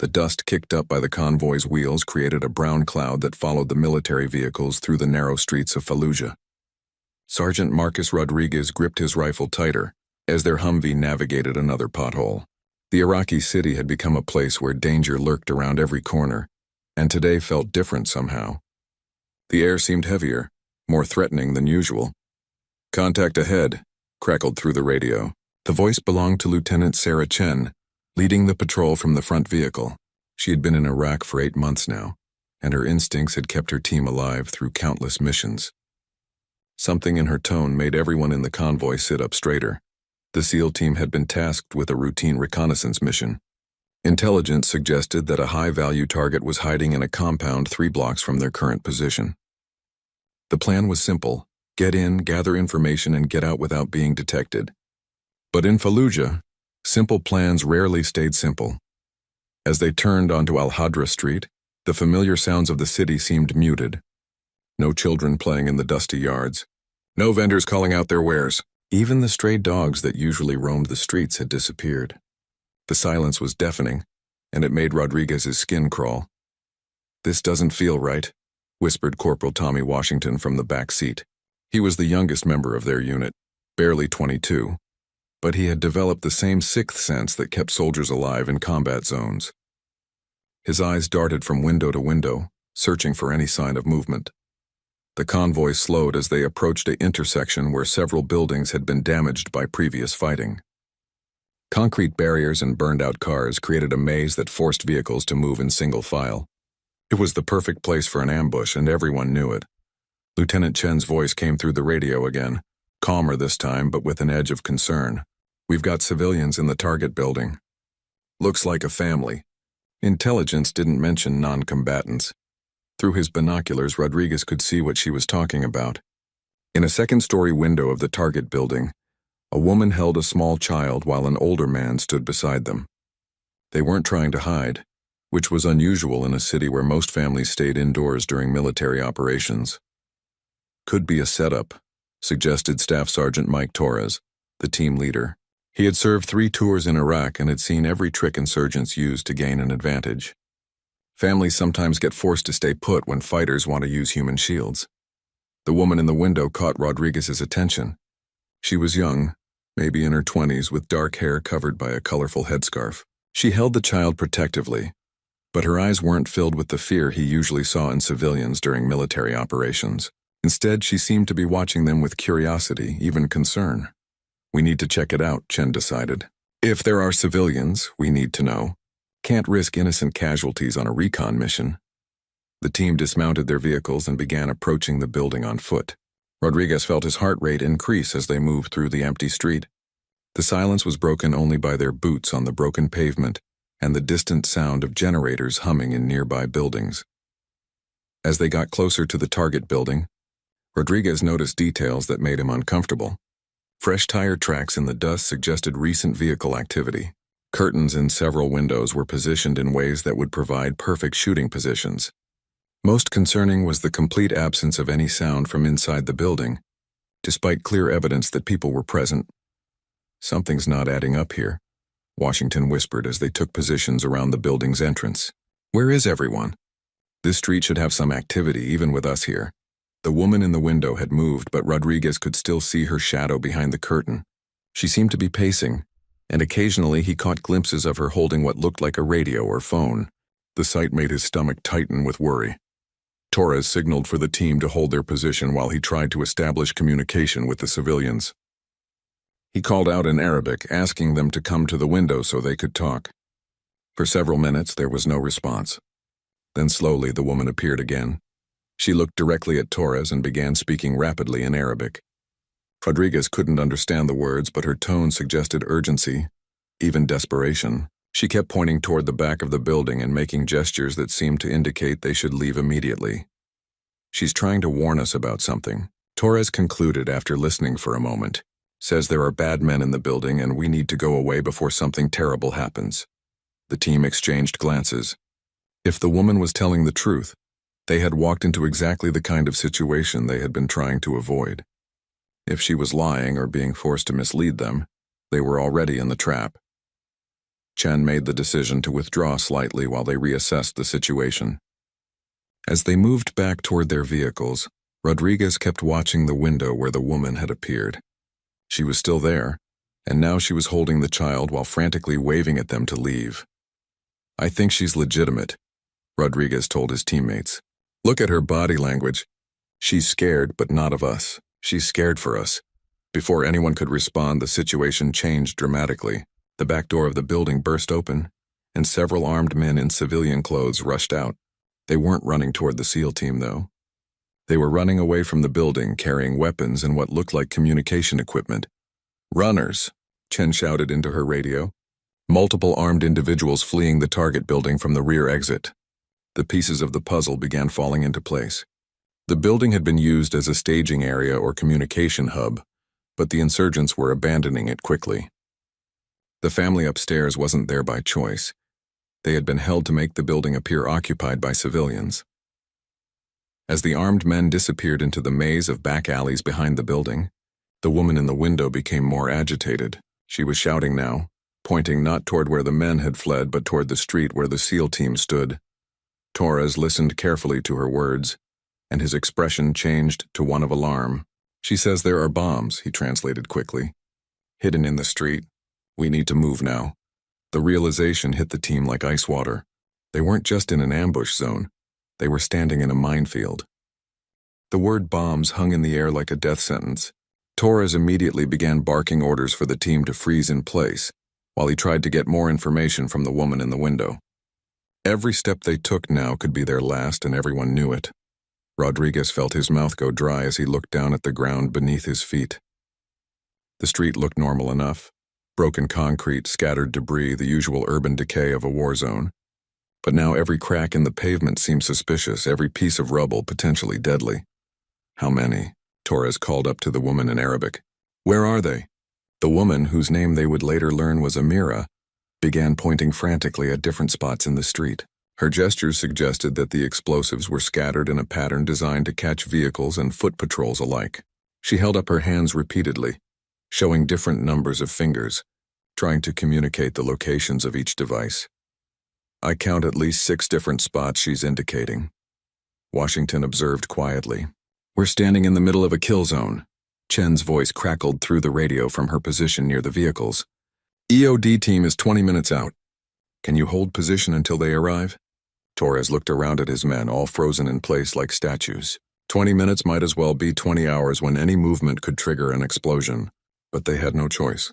The dust kicked up by the convoy's wheels created a brown cloud that followed the military vehicles through the narrow streets of Fallujah. Sergeant Marcus Rodriguez gripped his rifle tighter as their Humvee navigated another pothole. The Iraqi city had become a place where danger lurked around every corner, and today felt different somehow. The air seemed heavier, more threatening than usual. "Contact ahead," crackled through the radio. The voice belonged to Lieutenant Sarah Chen, leading the patrol from the front vehicle. She had been in Iraq for 8 months now, and her instincts had kept her team alive through countless missions. Something in her tone made everyone in the convoy sit up straighter. The SEAL team had been tasked with a routine reconnaissance mission. Intelligence suggested that a high-value target was hiding in a compound 3 blocks from their current position. The plan was simple: get in, gather information, and get out without being detected. But in Fallujah, simple plans rarely stayed simple. As they turned onto Al-Hadra Street, the familiar sounds of the city seemed muted. No children playing in the dusty yards. No vendors calling out their wares. Even the stray dogs that usually roamed the streets had disappeared. The silence was deafening, and it made Rodriguez's skin crawl. "This doesn't feel right," whispered Corporal Tommy Washington from the back seat. He was the youngest member of their unit, barely 22, but he had developed the same sixth sense that kept soldiers alive in combat zones. His eyes darted from window to window, searching for any sign of movement. The convoy slowed as they approached an intersection where several buildings had been damaged by previous fighting. Concrete barriers and burned-out cars created a maze that forced vehicles to move in single file. It was the perfect place for an ambush, and everyone knew it. Lieutenant Chen's voice came through the radio again, calmer this time but with an edge of concern. "We've got civilians in the target building. Looks like a family." Intelligence didn't mention non-combatants. Through his binoculars, Rodriguez could see what she was talking about. In a second-story window of the target building, a woman held a small child while an older man stood beside them. They weren't trying to hide, which was unusual in a city where most families stayed indoors during military operations. "Could be a setup," suggested Staff Sergeant Mike Torres, the team leader. He had served 3 tours in Iraq and had seen every trick insurgents use to gain an advantage. Families sometimes get forced to stay put when fighters want to use human shields. The woman in the window caught Rodriguez's attention. She was young, maybe in her 20s, with dark hair covered by a colorful headscarf. She held the child protectively, but her eyes weren't filled with the fear he usually saw in civilians during military operations. Instead, she seemed to be watching them with curiosity, even concern. "We need to check it out," Chen decided. "If there are civilians, we need to know. Can't risk innocent casualties on a recon mission." The team dismounted their vehicles and began approaching the building on foot. Rodriguez felt his heart rate increase as they moved through the empty street. The silence was broken only by their boots on the broken pavement and the distant sound of generators humming in nearby buildings. As they got closer to the target building, Rodriguez noticed details that made him uncomfortable. Fresh tire tracks in the dust suggested recent vehicle activity. Curtains in several windows were positioned in ways that would provide perfect shooting positions. Most concerning was the complete absence of any sound from inside the building, despite clear evidence that people were present. "Something's not adding up here," Washington whispered as they took positions around the building's entrance. "Where is everyone? This street should have some activity, even with us here." The woman in the window had moved, but Rodriguez could still see her shadow behind the curtain. She seemed to be pacing, and occasionally he caught glimpses of her holding what looked like a radio or phone. The sight made his stomach tighten with worry. Torres signaled for the team to hold their position while he tried to establish communication with the civilians. He called out in Arabic, asking them to come to the window so they could talk. For several minutes, there was no response. Then slowly, the woman appeared again. She looked directly at Torres and began speaking rapidly in Arabic. Rodriguez couldn't understand the words, but her tone suggested urgency, even desperation. She kept pointing toward the back of the building and making gestures that seemed to indicate they should leave immediately. "She's trying to warn us about something," Torres concluded after listening for a moment. "Says there are bad men in the building and we need to go away before something terrible happens." The team exchanged glances. If the woman was telling the truth, they had walked into exactly the kind of situation they had been trying to avoid. If she was lying or being forced to mislead them, they were already in the trap. Chen made the decision to withdraw slightly while they reassessed the situation. As they moved back toward their vehicles, Rodriguez kept watching the window where the woman had appeared. She was still there, and now she was holding the child while frantically waving at them to leave. "I think she's legitimate," Rodriguez told his teammates. "Look at her body language. She's scared, but not of us. She's scared for us." Before anyone could respond, the situation changed dramatically. The back door of the building burst open, and several armed men in civilian clothes rushed out. They weren't running toward the SEAL team, though. They were running away from the building, carrying weapons and what looked like communication equipment. "Runners!" Chen shouted into her radio. Multiple armed individuals fleeing the target building from the rear exit. The pieces of the puzzle began falling into place. The building had been used as a staging area or communication hub, but the insurgents were abandoning it quickly. The family upstairs wasn't there by choice. They had been held to make the building appear occupied by civilians. As the armed men disappeared into the maze of back alleys behind the building, the woman in the window became more agitated. She was shouting now, pointing not toward where the men had fled but toward the street where the SEAL team stood. Torres listened carefully to her words, and his expression changed to one of alarm. "She says there are bombs," he translated quickly. "Hidden in the street. We need to move now." The realization hit the team like ice water. They weren't just in an ambush zone. They were standing in a minefield. The word bombs hung in the air like a death sentence. Torres immediately began barking orders for the team to freeze in place, while he tried to get more information from the woman in the window. Every step they took now could be their last, and everyone knew it. Rodriguez felt his mouth go dry as he looked down at the ground beneath his feet. The street looked normal enough. Broken concrete, scattered debris, the usual urban decay of a war zone. But now every crack in the pavement seemed suspicious, every piece of rubble potentially deadly. "How many?" Torres called up to the woman in Arabic. "Where are they?" The woman, whose name they would later learn was Amira, began pointing frantically at different spots in the street. Her gestures suggested that the explosives were scattered in a pattern designed to catch vehicles and foot patrols alike. She held up her hands repeatedly, showing different numbers of fingers, trying to communicate the locations of each device. "I count at least 6 different spots she's indicating," Washington observed quietly. "We're standing in the middle of a kill zone." Chen's voice crackled through the radio from her position near the vehicles. "EOD team is 20 minutes out. Can you hold position until they arrive?" Torres looked around at his men, all frozen in place like statues. 20 minutes might as well be 20 hours when any movement could trigger an explosion. But they had no choice.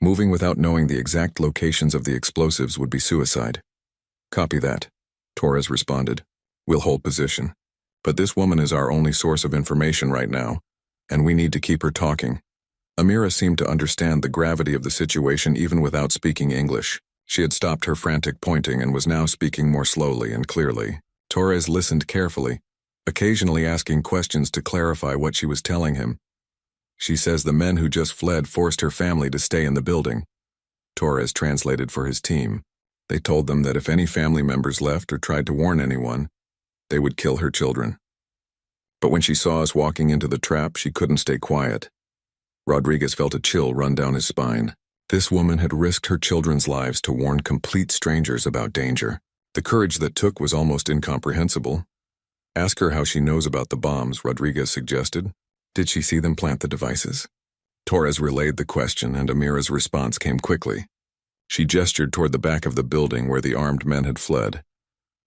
Moving without knowing the exact locations of the explosives would be suicide. "Copy that," Torres responded. "We'll hold position. But this woman is our only source of information right now, and we need to keep her talking." Amira seemed to understand the gravity of the situation even without speaking English. She had stopped her frantic pointing and was now speaking more slowly and clearly. Torres listened carefully, occasionally asking questions to clarify what she was telling him. "She says the men who just fled forced her family to stay in the building." Torres translated for his team. "They told them that if any family members left or tried to warn anyone, they would kill her children. But when she saw us walking into the trap, she couldn't stay quiet." Rodriguez felt a chill run down his spine. This woman had risked her children's lives to warn complete strangers about danger. The courage that took was almost incomprehensible. "Ask her how she knows about the bombs," Rodriguez suggested. "Did she see them plant the devices?" Torres relayed the question, and Amira's response came quickly. She gestured toward the back of the building where the armed men had fled,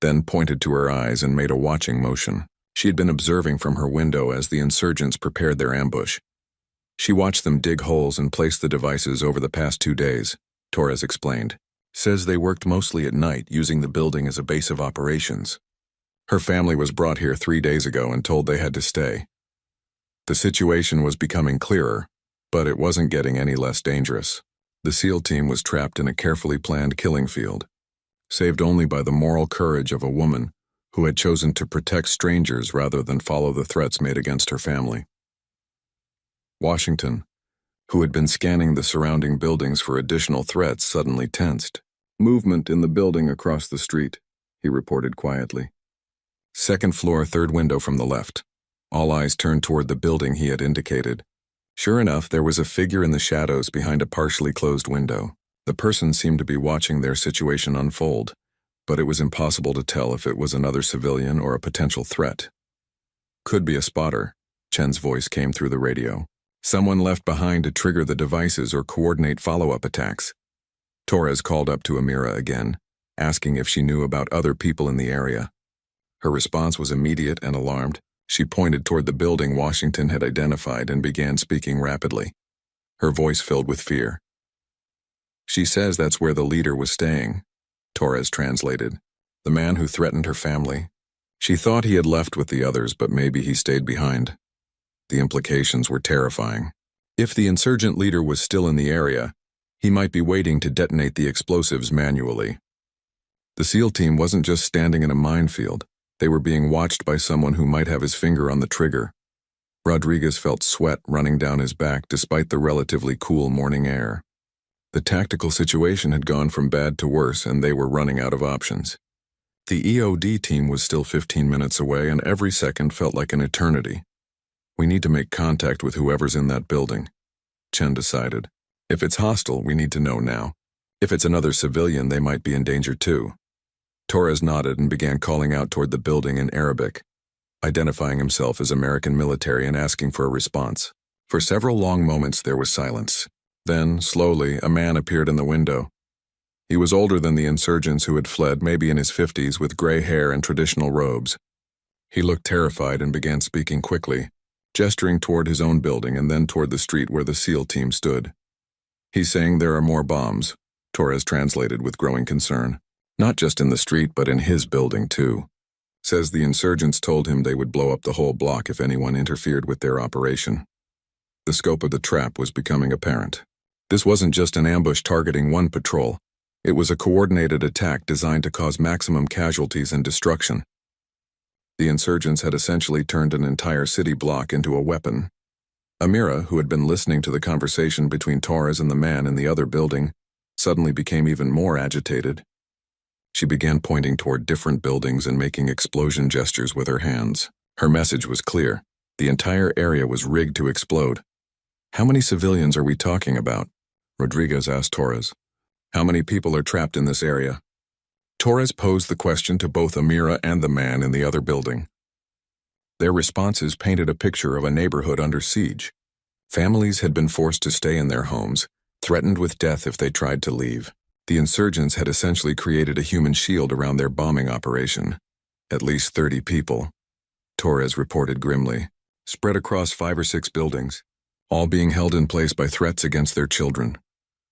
then pointed to her eyes and made a watching motion. She had been observing from her window as the insurgents prepared their ambush. She watched them dig holes and place the devices over the past 2 days, Torres explained. "Says they worked mostly at night, using the building as a base of operations. Her family was brought here 3 days ago and told they had to stay." The situation was becoming clearer, but it wasn't getting any less dangerous. The SEAL team was trapped in a carefully planned killing field, saved only by the moral courage of a woman who had chosen to protect strangers rather than follow the threats made against her family. Washington, who had been scanning the surrounding buildings for additional threats, suddenly tensed. "Movement in the building across the street," he reported quietly. "Second floor, third window from the left." All eyes turned toward the building he had indicated. Sure enough, there was a figure in the shadows behind a partially closed window. The person seemed to be watching their situation unfold, but it was impossible to tell if it was another civilian or a potential threat. Could be a spotter, Chen's voice came through the radio. Someone left behind to trigger the devices or coordinate follow-up attacks. Torres called up to Amira again, asking if she knew about other people in the area. Her response was immediate and alarmed. She pointed toward the building Washington had identified and began speaking rapidly. Her voice filled with fear. "She says that's where the leader was staying," Torres translated. "The man who threatened her family. She thought he had left with the others, but maybe he stayed behind." The implications were terrifying. If the insurgent leader was still in the area, he might be waiting to detonate the explosives manually. The SEAL team wasn't just standing in a minefield. They were being watched by someone who might have his finger on the trigger. Rodriguez felt sweat running down his back despite the relatively cool morning air. The tactical situation had gone from bad to worse, and they were running out of options. The EOD team was still 15 minutes away, and every second felt like an eternity. "We need to make contact with whoever's in that building," Chen decided. "If it's hostile, we need to know now. If it's another civilian, they might be in danger too." Torres nodded and began calling out toward the building in Arabic, identifying himself as American military and asking for a response. For several long moments there was silence. Then, slowly, a man appeared in the window. He was older than the insurgents who had fled, maybe in his 50s, with gray hair and traditional robes. He looked terrified and began speaking quickly, gesturing toward his own building and then toward the street where the SEAL team stood. "He's saying there are more bombs," Torres translated with growing concern. "Not just in the street, but in his building too. Says the insurgents told him they would blow up the whole block if anyone interfered with their operation." The scope of the trap was becoming apparent. This wasn't just an ambush targeting one patrol. It was a coordinated attack designed to cause maximum casualties and destruction. The insurgents had essentially turned an entire city block into a weapon. Amira, who had been listening to the conversation between Torres and the man in the other building, suddenly became even more agitated. She began pointing toward different buildings and making explosion gestures with her hands. Her message was clear. The entire area was rigged to explode. "How many civilians are we talking about?" Rodriguez asked Torres. "How many people are trapped in this area?" Torres posed the question to both Amira and the man in the other building. Their responses painted a picture of a neighborhood under siege. Families had been forced to stay in their homes, threatened with death if they tried to leave. The insurgents had essentially created a human shield around their bombing operation. "At least 30 people," Torres reported grimly, "spread across 5 or 6 buildings, all being held in place by threats against their children."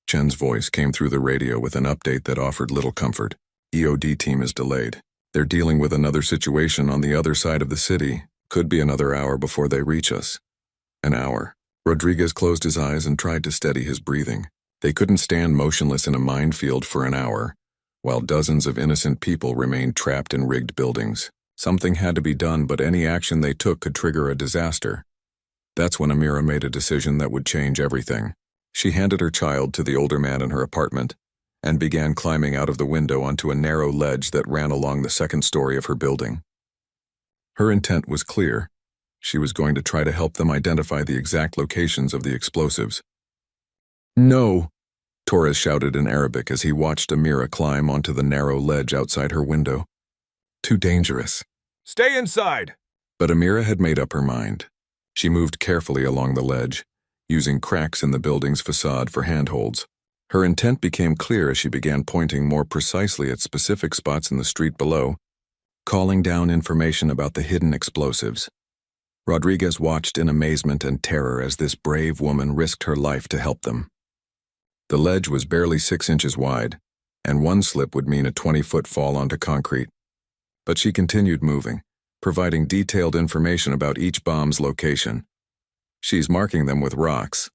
Chen's voice came through the radio with an update that offered little comfort. "EOD team is delayed. They're dealing with another situation on the other side of the city. Could be another hour before they reach us." An hour. Rodriguez closed his eyes and tried to steady his breathing. They couldn't stand motionless in a minefield for an hour, while dozens of innocent people remained trapped in rigged buildings. Something had to be done, but any action they took could trigger a disaster. That's when Amira made a decision that would change everything. She handed her child to the older man in her apartment and began climbing out of the window onto a narrow ledge that ran along the second story of her building. Her intent was clear. She was going to try to help them identify the exact locations of the explosives. "No!" Torres shouted in Arabic as he watched Amira climb onto the narrow ledge outside her window. "Too dangerous." "Stay inside!" But Amira had made up her mind. She moved carefully along the ledge, using cracks in the building's facade for handholds. Her intent became clear as she began pointing more precisely at specific spots in the street below, calling down information about the hidden explosives. Rodriguez watched in amazement and terror as this brave woman risked her life to help them. The ledge was barely 6 inches wide, and one slip would mean a 20-foot fall onto concrete. But she continued moving, providing detailed information about each bomb's location. "She's marking them with rocks,"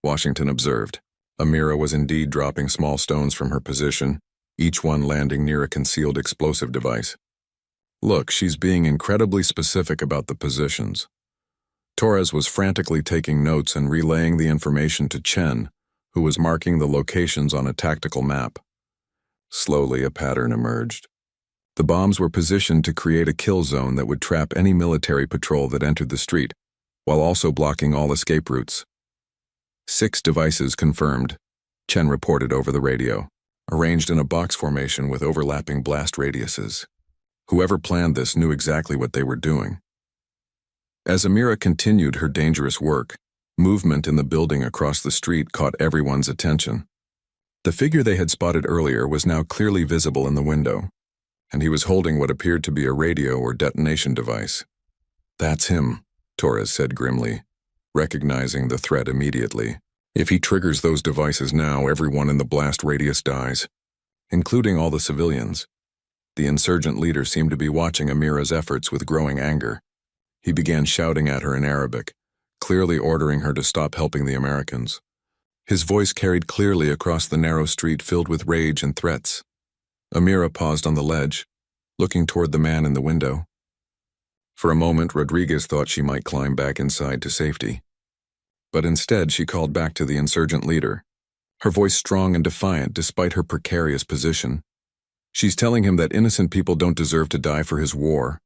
Washington observed. Amira was indeed dropping small stones from her position, each one landing near a concealed explosive device. "Look, she's being incredibly specific about the positions." Torres was frantically taking notes and relaying the information to Chen, who was marking the locations on a tactical map. Slowly, a pattern emerged. The bombs were positioned to create a kill zone that would trap any military patrol that entered the street, while also blocking all escape routes. 6 devices confirmed. Chen reported over the radio, arranged in a box formation with overlapping blast radiuses. Whoever planned this knew exactly what they were doing. As Amira continued her dangerous work, movement in the building across the street caught everyone's attention. The figure they had spotted earlier was now clearly visible in the window, and he was holding what appeared to be a radio or detonation device. "That's him," Torres said grimly, recognizing the threat immediately. "If he triggers those devices now, everyone in the blast radius dies, including all the civilians." The insurgent leader seemed to be watching Amira's efforts with growing anger. He began shouting at her in Arabic, clearly ordering her to stop helping the Americans. His voice carried clearly across the narrow street filled with rage and threats. Amira paused on the ledge, looking toward the man in the window. For a moment, Rodriguez thought she might climb back inside to safety. But instead, she called back to the insurgent leader, her voice strong and defiant despite her precarious position. "She's telling him that innocent people don't deserve to die for his war,"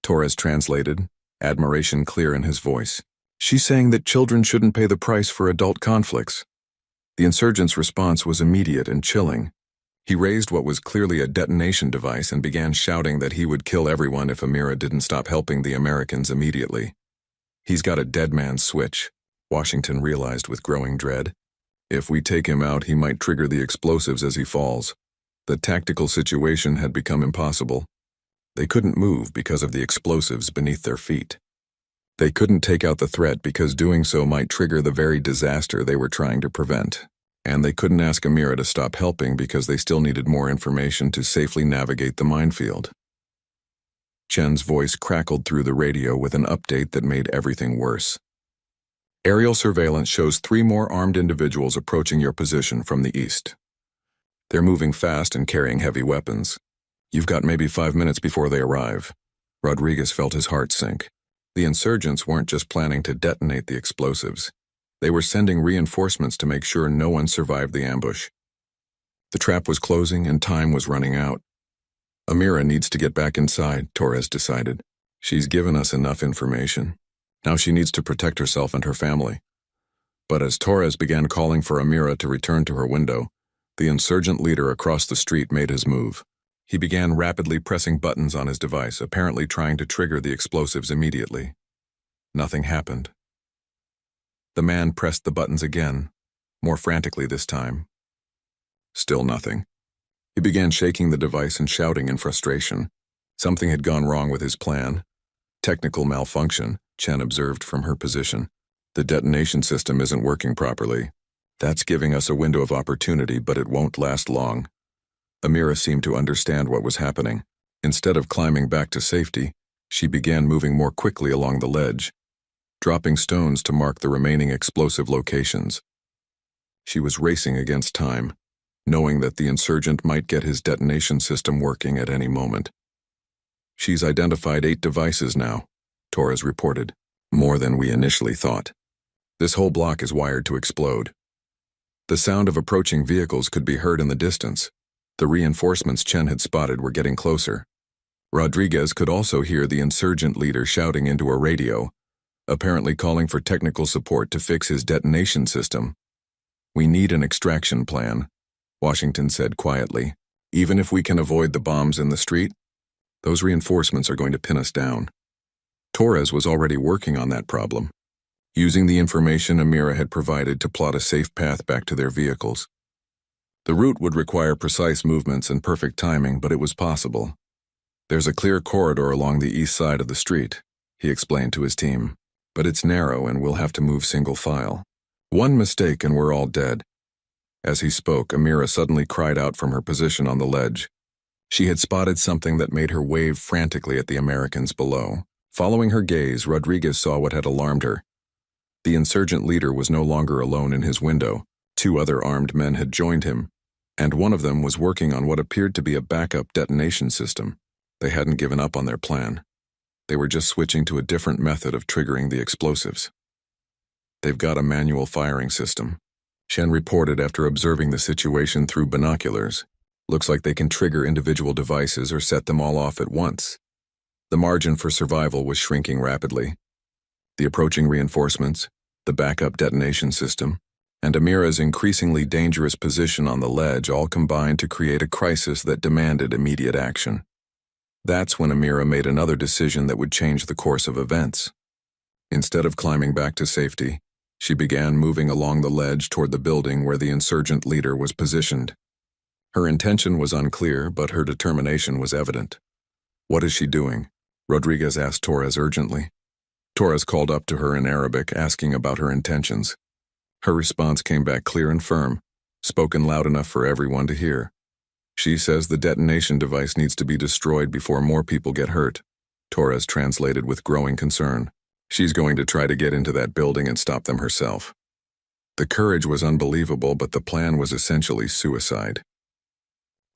Torres translated, admiration clear in his voice. "She's saying that children shouldn't pay the price for adult conflicts." The insurgent's response was immediate and chilling. He raised what was clearly a detonation device and began shouting that he would kill everyone if Amira didn't stop helping the Americans immediately. "He's got a dead man's switch," Washington realized with growing dread. "If we take him out, he might trigger the explosives as he falls." The tactical situation had become impossible. They couldn't move because of the explosives beneath their feet. They couldn't take out the threat because doing so might trigger the very disaster they were trying to prevent. And they couldn't ask Amira to stop helping because they still needed more information to safely navigate the minefield. Chen's voice crackled through the radio with an update that made everything worse. "Aerial surveillance shows 3 more armed individuals approaching your position from the east. They're moving fast and carrying heavy weapons. You've got maybe 5 minutes before they arrive." Rodriguez felt his heart sink. The insurgents weren't just planning to detonate the explosives. They were sending reinforcements to make sure no one survived the ambush. The trap was closing and time was running out. "Amira needs to get back inside," Torres decided. "She's given us enough information. Now she needs to protect herself and her family." But as Torres began calling for Amira to return to her window, the insurgent leader across the street made his move. He began rapidly pressing buttons on his device, apparently trying to trigger the explosives immediately. Nothing happened. The man pressed the buttons again, more frantically this time. Still nothing. He began shaking the device and shouting in frustration. Something had gone wrong with his plan. "Technical malfunction," Chen observed from her position. "The detonation system isn't working properly. That's giving us a window of opportunity, but it won't last long." Amira seemed to understand what was happening. Instead of climbing back to safety, she began moving more quickly along the ledge, dropping stones to mark the remaining explosive locations. She was racing against time, knowing that the insurgent might get his detonation system working at any moment. "She's identified 8 devices now," Torres reported. "More than we initially thought. This whole block is wired to explode." The sound of approaching vehicles could be heard in the distance. The reinforcements Chen had spotted were getting closer. Rodriguez could also hear the insurgent leader shouting into a radio, apparently calling for technical support to fix his detonation system. "We need an extraction plan," Washington said quietly. "Even if we can avoid the bombs in the street, those reinforcements are going to pin us down." Torres was already working on that problem, using the information Amira had provided to plot a safe path back to their vehicles. The route would require precise movements and perfect timing, but it was possible. "There's a clear corridor along the east side of the street," he explained to his team, "but it's narrow and we'll have to move single file. One mistake and we're all dead." As he spoke, Amira suddenly cried out from her position on the ledge. She had spotted something that made her wave frantically at the Americans below. Following her gaze, Rodriguez saw what had alarmed her. The insurgent leader was no longer alone in his window. 2 other armed men had joined him, and one of them was working on what appeared to be a backup detonation system. They hadn't given up on their plan. They were just switching to a different method of triggering the explosives. "They've got a manual firing system," Chen reported after observing the situation through binoculars. "Looks like they can trigger individual devices or set them all off at once." The margin for survival was shrinking rapidly. The approaching reinforcements, the backup detonation system, and Amira's increasingly dangerous position on the ledge all combined to create a crisis that demanded immediate action. That's when Amira made another decision that would change the course of events. Instead of climbing back to safety, she began moving along the ledge toward the building where the insurgent leader was positioned. Her intention was unclear, but her determination was evident. "What is she doing?" Rodriguez asked Torres urgently. Torres called up to her in Arabic, asking about her intentions. Her response came back clear and firm, spoken loud enough for everyone to hear. "She says the detonation device needs to be destroyed before more people get hurt," Torres translated with growing concern. "She's going to try to get into that building and stop them herself." The courage was unbelievable, but the plan was essentially suicide.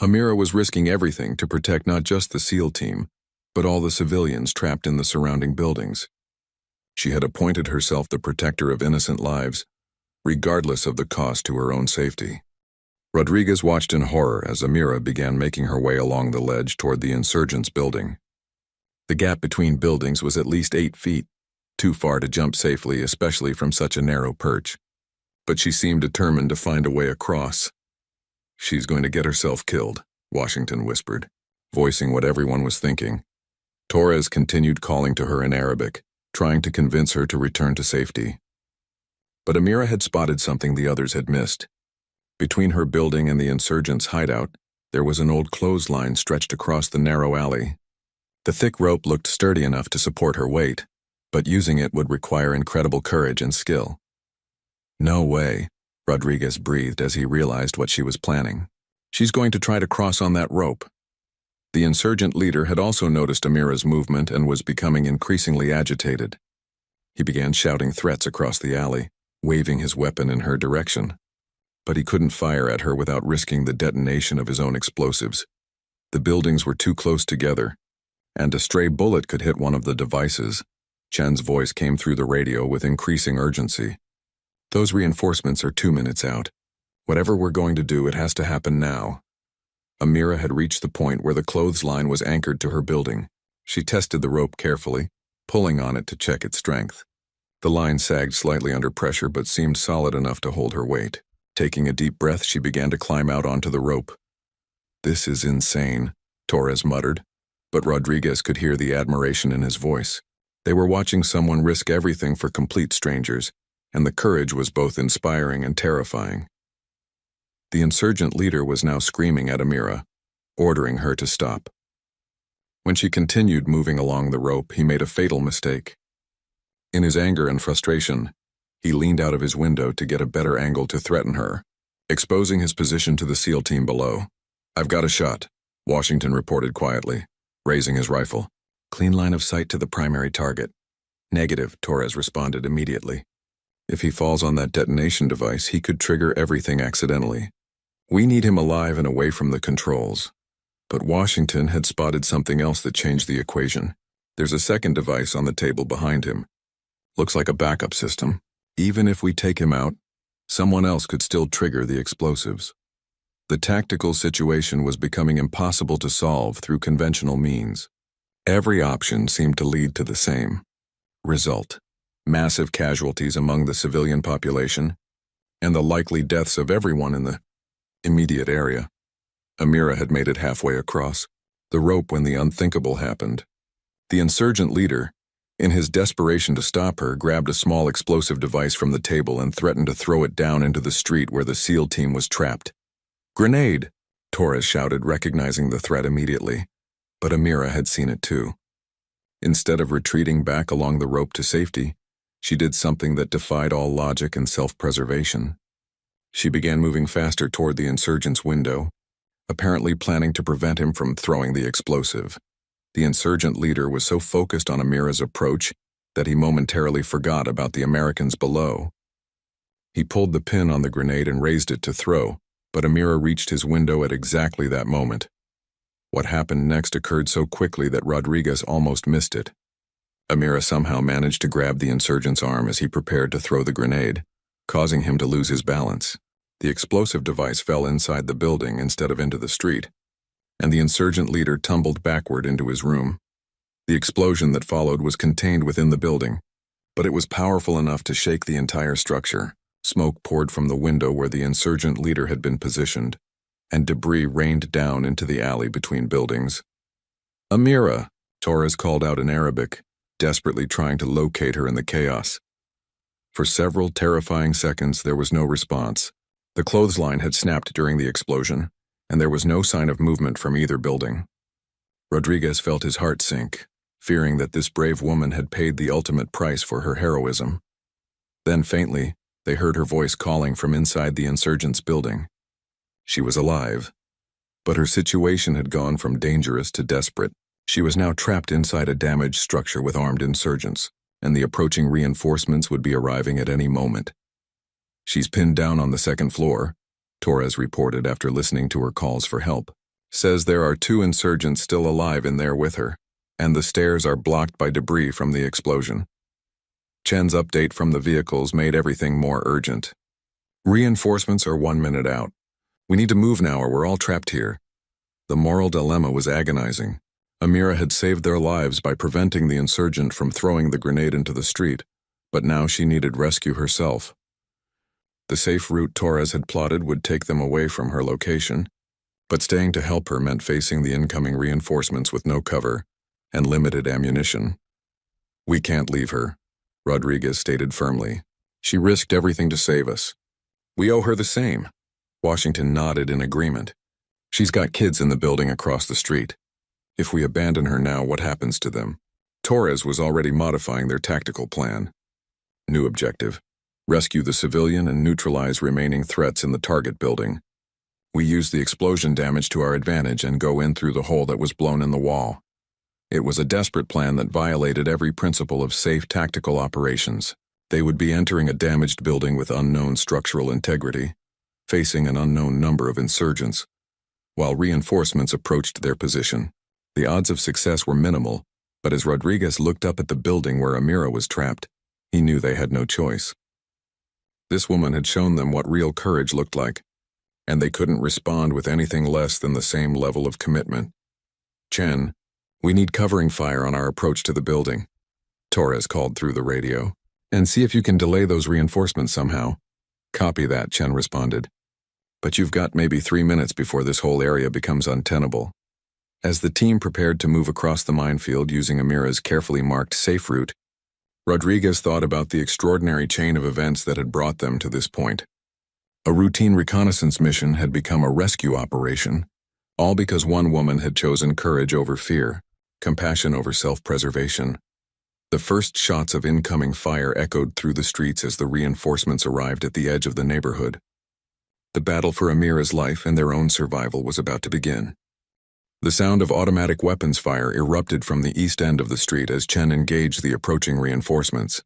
Amira was risking everything to protect not just the SEAL team, but all the civilians trapped in the surrounding buildings. She had appointed herself the protector of innocent lives, regardless of the cost to her own safety. Rodriguez watched in horror as Amira began making her way along the ledge toward the insurgents' building. The gap between buildings was at least 8 feet, too far to jump safely, especially from such a narrow perch. But she seemed determined to find a way across. "She's going to get herself killed," Washington whispered, voicing what everyone was thinking. Torres continued calling to her in Arabic, trying to convince her to return to safety. But Amira had spotted something the others had missed. Between her building and the insurgents' hideout, there was an old clothesline stretched across the narrow alley. The thick rope looked sturdy enough to support her weight, but using it would require incredible courage and skill. "No way," Rodriguez breathed as he realized what she was planning. "She's going to try to cross on that rope." The insurgent leader had also noticed Amira's movement and was becoming increasingly agitated. He began shouting threats across the alley, waving his weapon in her direction. But he couldn't fire at her without risking the detonation of his own explosives. The buildings were too close together, and a stray bullet could hit one of the devices. Chen's voice came through the radio with increasing urgency. "Those reinforcements are 2 minutes out. Whatever we're going to do, it has to happen now." Amira had reached the point where the clothesline was anchored to her building. She tested the rope carefully, pulling on it to check its strength. The line sagged slightly under pressure but seemed solid enough to hold her weight. Taking a deep breath, she began to climb out onto the rope. "This is insane," Torres muttered, but Rodriguez could hear the admiration in his voice. They were watching someone risk everything for complete strangers, and the courage was both inspiring and terrifying. The insurgent leader was now screaming at Amira, ordering her to stop. When she continued moving along the rope, he made a fatal mistake. In his anger and frustration, he leaned out of his window to get a better angle to threaten her, exposing his position to the SEAL team below. "I've got a shot," Washington reported quietly, raising his rifle. "Clean line of sight to the primary target." "Negative," Torres responded immediately. "If he falls on that detonation device, he could trigger everything accidentally. We need him alive and away from the controls." But Washington had spotted something else that changed the equation. "There's a second device on the table behind him. Looks like a backup system. Even if we take him out, someone else could still trigger the explosives." The tactical situation was becoming impossible to solve through conventional means. Every option seemed to lead to the same result: massive casualties among the civilian population, and the likely deaths of everyone in the immediate area. Amira had made it halfway across the rope when the unthinkable happened. The insurgent leader, in his desperation to stop her, grabbed a small explosive device from the table and threatened to throw it down into the street where the SEAL team was trapped. "Grenade!" Torres shouted, recognizing the threat immediately. But Amira had seen it too. Instead of retreating back along the rope to safety, she did something that defied all logic and self-preservation. She began moving faster toward the insurgent's window, apparently planning to prevent him from throwing the explosive. The insurgent leader was so focused on Amira's approach that he momentarily forgot about the Americans below. He pulled the pin on the grenade and raised it to throw, but Amira reached his window at exactly that moment. What happened next occurred so quickly that Rodriguez almost missed it. Amira somehow managed to grab the insurgent's arm as he prepared to throw the grenade, causing him to lose his balance. The explosive device fell inside the building instead of into the street, and the insurgent leader tumbled backward into his room. The explosion that followed was contained within the building, but it was powerful enough to shake the entire structure. Smoke poured from the window where the insurgent leader had been positioned, and debris rained down into the alley between buildings. "Amira," Torres called out in Arabic, desperately trying to locate her in the chaos. For several terrifying seconds there was no response. The clothesline had snapped during the explosion, and there was no sign of movement from either building. Rodriguez felt his heart sink, fearing that this brave woman had paid the ultimate price for her heroism. Then faintly, they heard her voice calling from inside the insurgents' building. She was alive, but her situation had gone from dangerous to desperate. She was now trapped inside a damaged structure with armed insurgents, and the approaching reinforcements would be arriving at any moment. "She's pinned down on the second floor," Torres reported after listening to her calls for help. "Says there are 2 insurgents still alive in there with her, and the stairs are blocked by debris from the explosion." Chen's update from the vehicles made everything more urgent. "Reinforcements are 1 minute out. We need to move now or we're all trapped here." The moral dilemma was agonizing. Amira had saved their lives by preventing the insurgent from throwing the grenade into the street, but now she needed rescue herself. The safe route Torres had plotted would take them away from her location, but staying to help her meant facing the incoming reinforcements with no cover and limited ammunition. "We can't leave her," Rodriguez stated firmly. "She risked everything to save us. We owe her the same." Washington nodded in agreement. "She's got kids in the building across the street. If we abandon her now, what happens to them?" Torres was already modifying their tactical plan. New objective: rescue the civilian and neutralize remaining threats in the target building. We use the explosion damage to our advantage and go in through the hole that was blown in the wall. It was a desperate plan that violated every principle of safe tactical operations. They would be entering a damaged building with unknown structural integrity, facing an unknown number of insurgents, while reinforcements approached their position. The odds of success were minimal, but as Rodriguez looked up at the building where Amira was trapped, he knew they had no choice. This woman had shown them what real courage looked like, and they couldn't respond with anything less than the same level of commitment. "Chen, we need covering fire on our approach to the building," Torres called through the radio. "And see if you can delay those reinforcements somehow." "Copy that," Chen responded. "But you've got maybe 3 minutes before this whole area becomes untenable." As the team prepared to move across the minefield using Amira's carefully marked safe route, Rodriguez thought about the extraordinary chain of events that had brought them to this point. A routine reconnaissance mission had become a rescue operation, all because one woman had chosen courage over fear, compassion over self-preservation. The first shots of incoming fire echoed through the streets as the reinforcements arrived at the edge of the neighborhood. The battle for Amira's life and their own survival was about to begin. The sound of automatic weapons fire erupted from the east end of the street as Chen engaged the approaching reinforcements.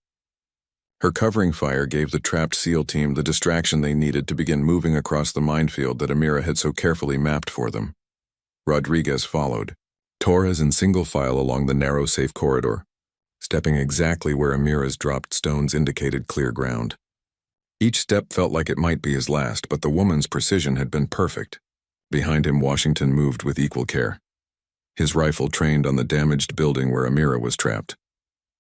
Her covering fire gave the trapped SEAL team the distraction they needed to begin moving across the minefield that Amira had so carefully mapped for them. Rodriguez followed, Torres in single file along the narrow safe corridor, stepping exactly where Amira's dropped stones indicated clear ground. Each step felt like it might be his last, but the woman's precision had been perfect. Behind him, Washington moved with equal care, his rifle trained on the damaged building where Amira was trapped.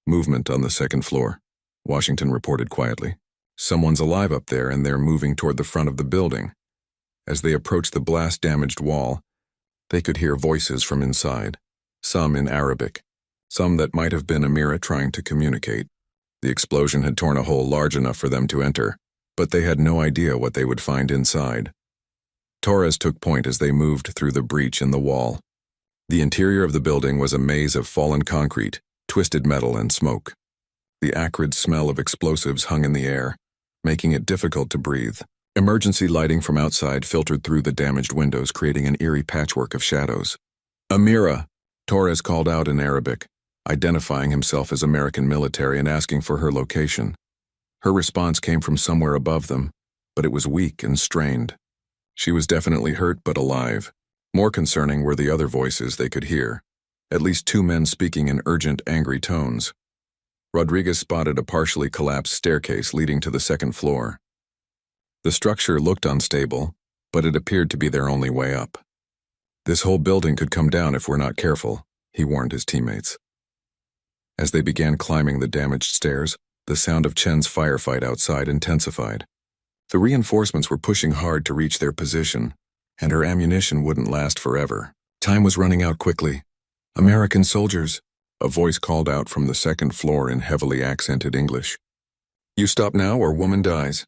"Movement on the second floor," Washington reported quietly. "Someone's alive up there and they're moving toward the front of the building." As they approached the blast-damaged wall, they could hear voices from inside, some in Arabic, some that might have been Amira trying to communicate. The explosion had torn a hole large enough for them to enter, but they had no idea what they would find inside. Torres took point as they moved through the breach in the wall. The interior of the building was a maze of fallen concrete, twisted metal, and smoke. The acrid smell of explosives hung in the air, making it difficult to breathe. Emergency lighting from outside filtered through the damaged windows, creating an eerie patchwork of shadows. "Amira," Torres called out in Arabic, identifying himself as American military and asking for her location. Her response came from somewhere above them, but it was weak and strained. She was definitely hurt but alive. More concerning were the other voices they could hear, at least 2 men speaking in urgent, angry tones. Rodriguez spotted a partially collapsed staircase leading to the second floor. The structure looked unstable, but it appeared to be their only way up. "This whole building could come down if we're not careful," he warned his teammates. As they began climbing the damaged stairs, the sound of Chen's firefight outside intensified. The reinforcements were pushing hard to reach their position, and her ammunition wouldn't last forever. Time was running out quickly. "American soldiers," a voice called out from the second floor in heavily accented English. "You stop now or woman dies."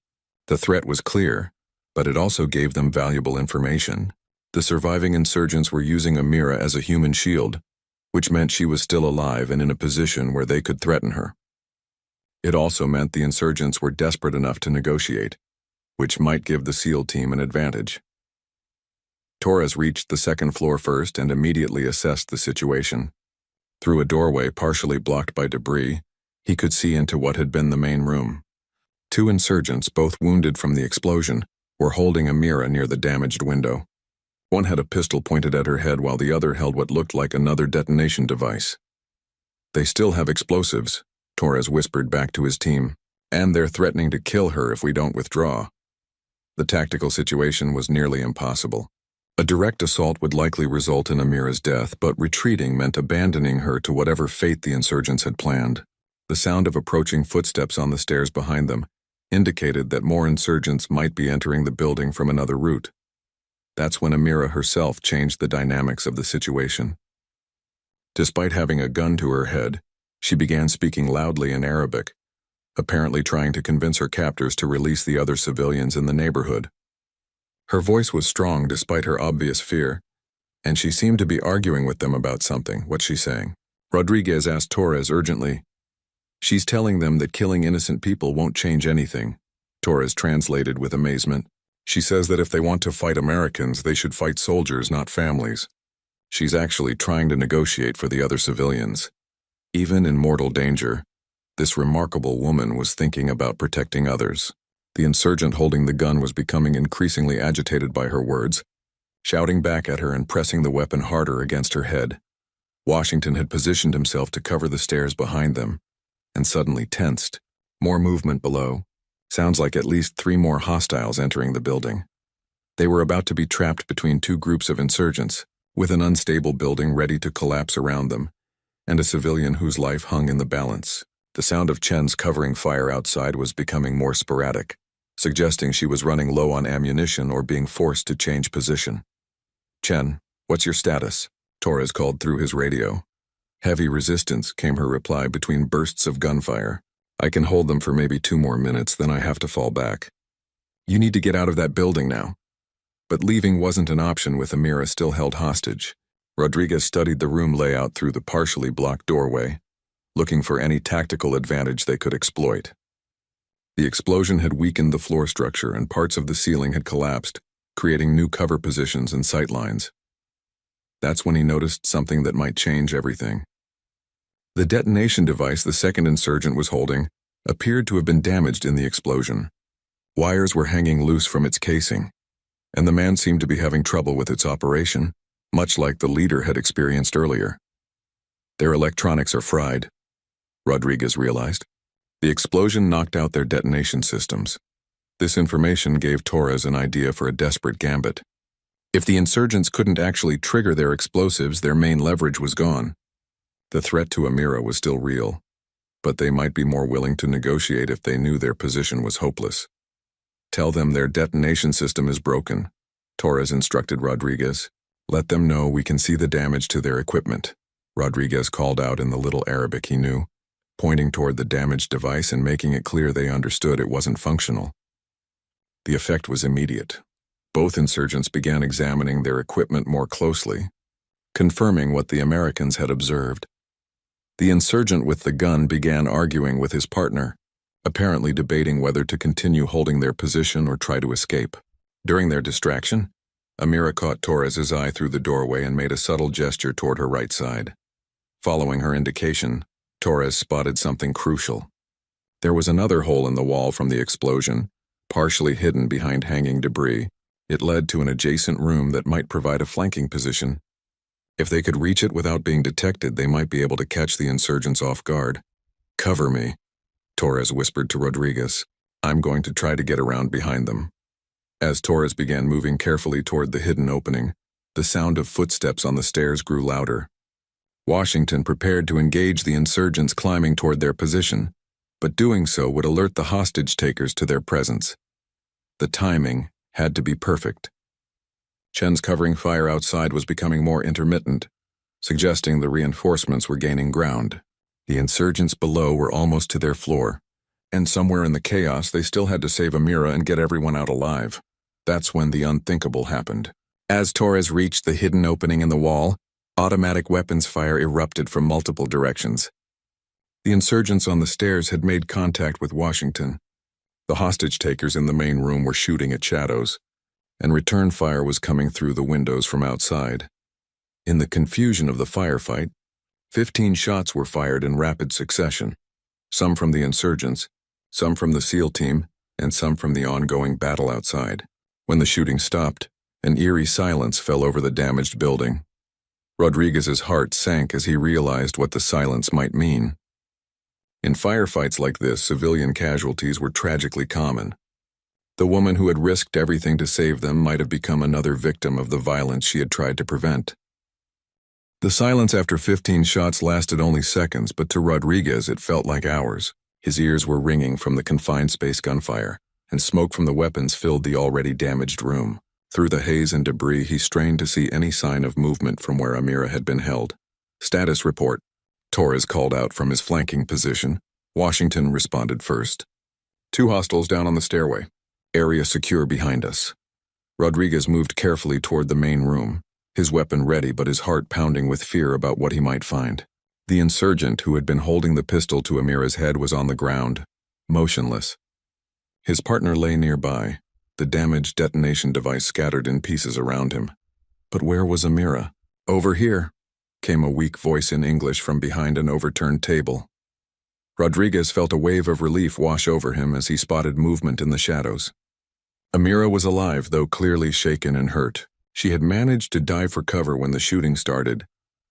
The threat was clear, but it also gave them valuable information. The surviving insurgents were using Amira as a human shield, which meant she was still alive and in a position where they could threaten her. It also meant the insurgents were desperate enough to negotiate, which might give the SEAL team an advantage. Torres reached the second floor first and immediately assessed the situation. Through a doorway partially blocked by debris, he could see into what had been the main room. Two insurgents, both wounded from the explosion, were holding Amira near the damaged window. One had a pistol pointed at her head while the other held what looked like another detonation device. "They still have explosives," Torres whispered back to his team, "and they're threatening to kill her if we don't withdraw." The tactical situation was nearly impossible. A direct assault would likely result in Amira's death, but retreating meant abandoning her to whatever fate the insurgents had planned. The sound of approaching footsteps on the stairs behind them indicated that more insurgents might be entering the building from another route. That's when Amira herself changed the dynamics of the situation. Despite having a gun to her head, she began speaking loudly in Arabic, apparently trying to convince her captors to release the other civilians in the neighborhood. Her voice was strong despite her obvious fear, and she seemed to be arguing with them about something. "What's she saying?" Rodriguez asked Torres urgently. "She's telling them that killing innocent people won't change anything," Torres translated with amazement. "She says that if they want to fight Americans, they should fight soldiers, not families. She's actually trying to negotiate for the other civilians." Even in mortal danger, this remarkable woman was thinking about protecting others. The insurgent holding the gun was becoming increasingly agitated by her words, shouting back at her and pressing the weapon harder against her head. Washington had positioned himself to cover the stairs behind them, and suddenly tensed. More movement below. Sounds like at least 3 more hostiles entering the building. They were about to be trapped between 2 groups of insurgents, with an unstable building ready to collapse around them, and a civilian whose life hung in the balance. The sound of Chen's covering fire outside was becoming more sporadic, suggesting she was running low on ammunition or being forced to change position. "Chen, what's your status?" Torres called through his radio. "Heavy resistance," came her reply between bursts of gunfire. "I can hold them for maybe 2 more minutes, then I have to fall back." "You need to get out of that building now." But leaving wasn't an option with Amira still held hostage. Rodriguez studied the room layout through the partially blocked doorway, looking for any tactical advantage they could exploit. The explosion had weakened the floor structure and parts of the ceiling had collapsed, creating new cover positions and sight lines. That's when he noticed something that might change everything. The detonation device the second insurgent was holding appeared to have been damaged in the explosion. Wires were hanging loose from its casing, and the man seemed to be having trouble with its operation, much like the leader had experienced earlier. "Their electronics are fried," Rodriguez realized. The explosion knocked out their detonation systems. This information gave Torres an idea for a desperate gambit. If the insurgents couldn't actually trigger their explosives, their main leverage was gone. The threat to Amira was still real, but they might be more willing to negotiate if they knew their position was hopeless. "Tell them their detonation system is broken," Torres instructed Rodriguez. "Let them know we can see the damage to their equipment," Rodriguez called out in the little Arabic he knew, pointing toward the damaged device and making it clear they understood it wasn't functional. The effect was immediate. Both insurgents began examining their equipment more closely, confirming what the Americans had observed. The insurgent with the gun began arguing with his partner, apparently debating whether to continue holding their position or try to escape. During their distraction, Amira caught Torres's eye through the doorway and made a subtle gesture toward her right side. Following her indication, Torres spotted something crucial. There was another hole in the wall from the explosion, partially hidden behind hanging debris. It led to an adjacent room that might provide a flanking position. If they could reach it without being detected, they might be able to catch the insurgents off guard. "Cover me," Torres whispered to Rodriguez. "I'm going to try to get around behind them." As Torres began moving carefully toward the hidden opening, the sound of footsteps on the stairs grew louder. Washington prepared to engage the insurgents climbing toward their position, but doing so would alert the hostage takers to their presence. The timing had to be perfect. Chen's covering fire outside was becoming more intermittent, suggesting the reinforcements were gaining ground. The insurgents below were almost to their floor, and somewhere in the chaos they still had to save Amira and get everyone out alive. That's when the unthinkable happened. As Torres reached the hidden opening in the wall, automatic weapons fire erupted from multiple directions. The insurgents on the stairs had made contact with Washington. The hostage-takers in the main room were shooting at shadows, and return fire was coming through the windows from outside. In the confusion of the firefight, 15 shots were fired in rapid succession, some from the insurgents, some from the SEAL team, and some from the ongoing battle outside. When the shooting stopped, an eerie silence fell over the damaged building. Rodriguez's heart sank as he realized what the silence might mean. In firefights like this, civilian casualties were tragically common. The woman who had risked everything to save them might have become another victim of the violence she had tried to prevent. The silence after 15 shots lasted only seconds, but to Rodriguez it felt like hours. His ears were ringing from the confined space gunfire, and smoke from the weapons filled the already damaged room. Through the haze and debris, he strained to see any sign of movement from where Amira had been held. "Status report," Torres called out from his flanking position. Washington responded first. "2 hostiles down on the stairway. Area secure behind us." Rodriguez moved carefully toward the main room, his weapon ready but his heart pounding with fear about what he might find. The insurgent who had been holding the pistol to Amira's head was on the ground, motionless. His partner lay nearby, the damaged detonation device scattered in pieces around him. But where was Amira? "Over here," came a weak voice in English from behind an overturned table. Rodriguez felt a wave of relief wash over him as he spotted movement in the shadows. Amira was alive, though clearly shaken and hurt. She had managed to dive for cover when the shooting started,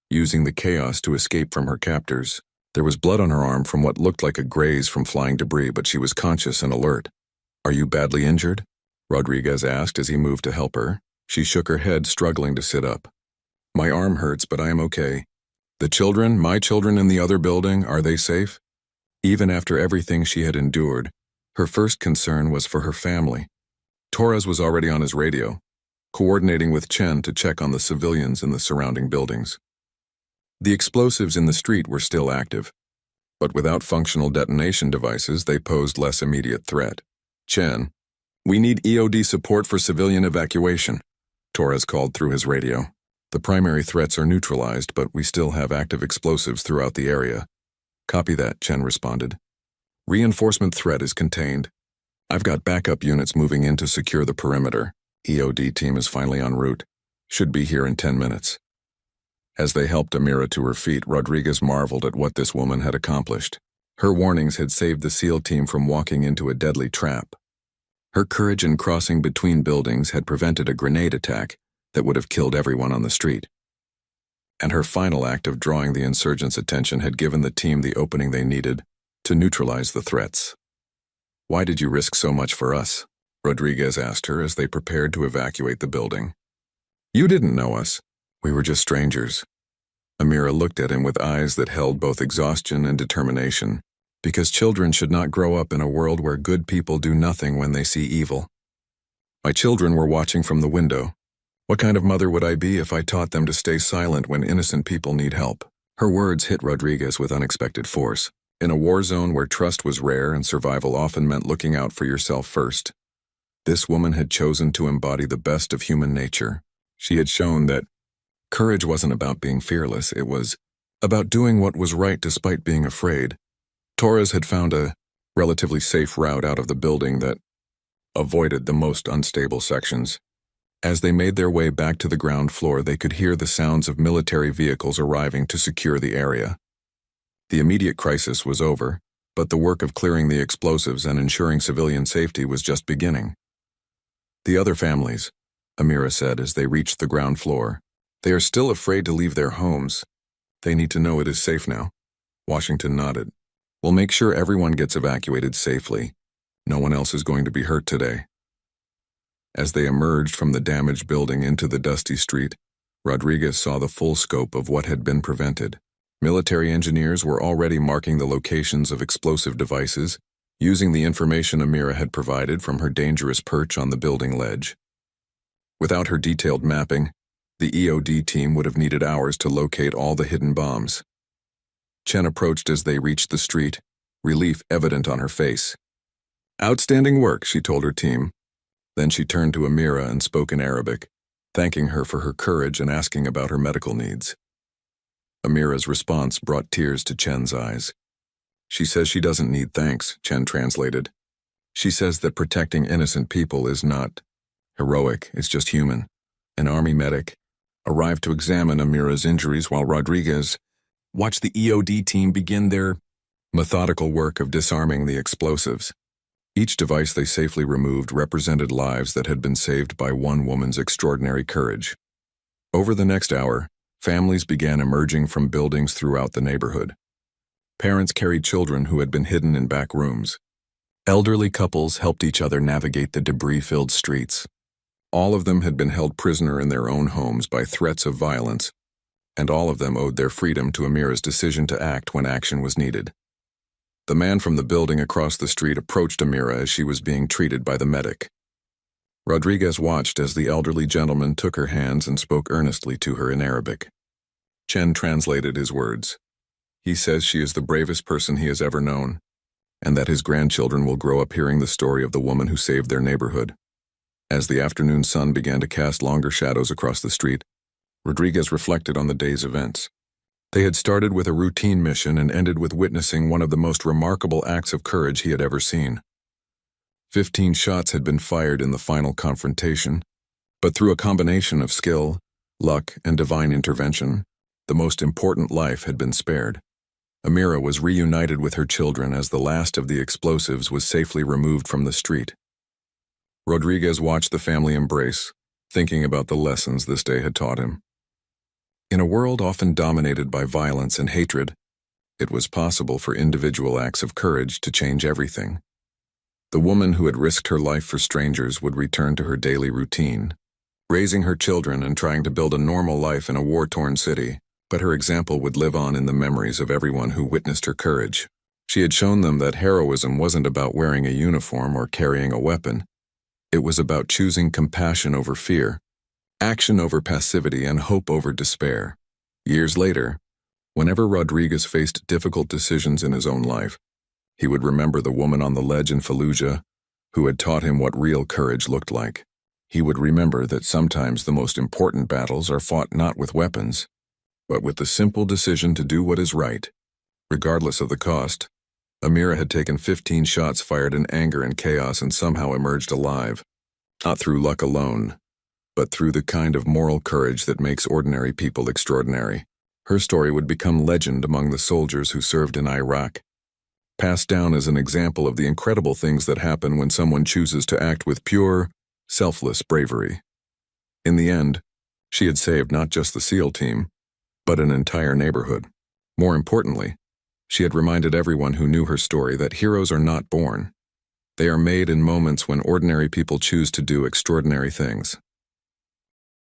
using the chaos to escape from her captors. There was blood on her arm from what looked like a graze from flying debris, but she was conscious and alert. "Are you badly injured?" Rodriguez asked as he moved to help her. She shook her head, struggling to sit up. "My arm hurts, but I am okay. The children, my children in the other building, are they safe?" Even after everything she had endured, her first concern was for her family. Torres was already on his radio, coordinating with Chen to check on the civilians in the surrounding buildings. The explosives in the street were still active, but without functional detonation devices, they posed less immediate threat. "Chen, we need EOD support for civilian evacuation," Torres called through his radio. "The primary threats are neutralized, but we still have active explosives throughout the area." "Copy that," Chen responded. "Reinforcement threat is contained. I've got backup units moving in to secure the perimeter. EOD team is finally en route. Should be here in 10 minutes. As they helped Amira to her feet, Rodriguez marveled at what this woman had accomplished. Her warnings had saved the SEAL team from walking into a deadly trap. Her courage in crossing between buildings had prevented a grenade attack that would have killed everyone on the street. And her final act of drawing the insurgents' attention had given the team the opening they needed to neutralize the threats. "Why did you risk so much for us?" Rodriguez asked her as they prepared to evacuate the building. "You didn't know us. We were just strangers." Amira looked at him with eyes that held both exhaustion and determination, because children should not grow up in a world where good people do nothing when they see evil. "My children were watching from the window. What kind of mother would I be if I taught them to stay silent when innocent people need help?" Her words hit Rodriguez with unexpected force. In a war zone where trust was rare and survival often meant looking out for yourself first, this woman had chosen to embody the best of human nature. She had shown that courage wasn't about being fearless, it was about doing what was right despite being afraid. Torres had found a relatively safe route out of the building that avoided the most unstable sections. As they made their way back to the ground floor, they could hear the sounds of military vehicles arriving to secure the area. The immediate crisis was over, but the work of clearing the explosives and ensuring civilian safety was just beginning. "The other families," Amira said as they reached the ground floor, "they are still afraid to leave their homes. They need to know it is safe now." Washington nodded. "We'll make sure everyone gets evacuated safely. No one else is going to be hurt today." As they emerged from the damaged building into the dusty street, Rodriguez saw the full scope of what had been prevented. Military engineers were already marking the locations of explosive devices, using the information Amira had provided from her dangerous perch on the building ledge. Without her detailed mapping, the EOD team would have needed hours to locate all the hidden bombs. Chen approached as they reached the street, relief evident on her face. "Outstanding work," she told her team. Then she turned to Amira and spoke in Arabic, thanking her for her courage and asking about her medical needs. Amira's response brought tears to Chen's eyes. "She says she doesn't need thanks," Chen translated. "She says that protecting innocent people is not heroic, it's just human." An army medic arrived to examine Amira's injuries while Rodriguez watched the EOD team begin their methodical work of disarming the explosives. Each device they safely removed represented lives that had been saved by one woman's extraordinary courage. Over the next hour, families began emerging from buildings throughout the neighborhood. Parents carried children who had been hidden in back rooms. Elderly couples helped each other navigate the debris-filled streets. All of them had been held prisoner in their own homes by threats of violence, and all of them owed their freedom to Amira's decision to act when action was needed. The man from the building across the street approached Amira as she was being treated by the medic. Rodriguez watched as the elderly gentleman took her hands and spoke earnestly to her in Arabic. Chen translated his words. "He says she is the bravest person he has ever known, and that his grandchildren will grow up hearing the story of the woman who saved their neighborhood." As the afternoon sun began to cast longer shadows across the street, Rodriguez reflected on the day's events. They had started with a routine mission and ended with witnessing one of the most remarkable acts of courage he had ever seen. 15 shots had been fired in the final confrontation, but through a combination of skill, luck, and divine intervention, the most important life had been spared. Amira was reunited with her children as the last of the explosives was safely removed from the street. Rodriguez watched the family embrace, thinking about the lessons this day had taught him. In a world often dominated by violence and hatred, it was possible for individual acts of courage to change everything. The woman who had risked her life for strangers would return to her daily routine, raising her children and trying to build a normal life in a war-torn city, but her example would live on in the memories of everyone who witnessed her courage. She had shown them that heroism wasn't about wearing a uniform or carrying a weapon. It was about choosing compassion over fear, action over passivity, and hope over despair. Years later, whenever Rodriguez faced difficult decisions in his own life, he would remember the woman on the ledge in Fallujah who had taught him what real courage looked like. He would remember that sometimes the most important battles are fought not with weapons, but with the simple decision to do what is right, regardless of the cost. Amira had taken 15 shots fired in anger and chaos and somehow emerged alive, not through luck alone, but through the kind of moral courage that makes ordinary people extraordinary. Her story would become legend among the soldiers who served in Iraq, passed down as an example of the incredible things that happen when someone chooses to act with pure, selfless bravery. In the end, she had saved not just the SEAL team, but an entire neighborhood. More importantly, she had reminded everyone who knew her story that heroes are not born. They are made in moments when ordinary people choose to do extraordinary things.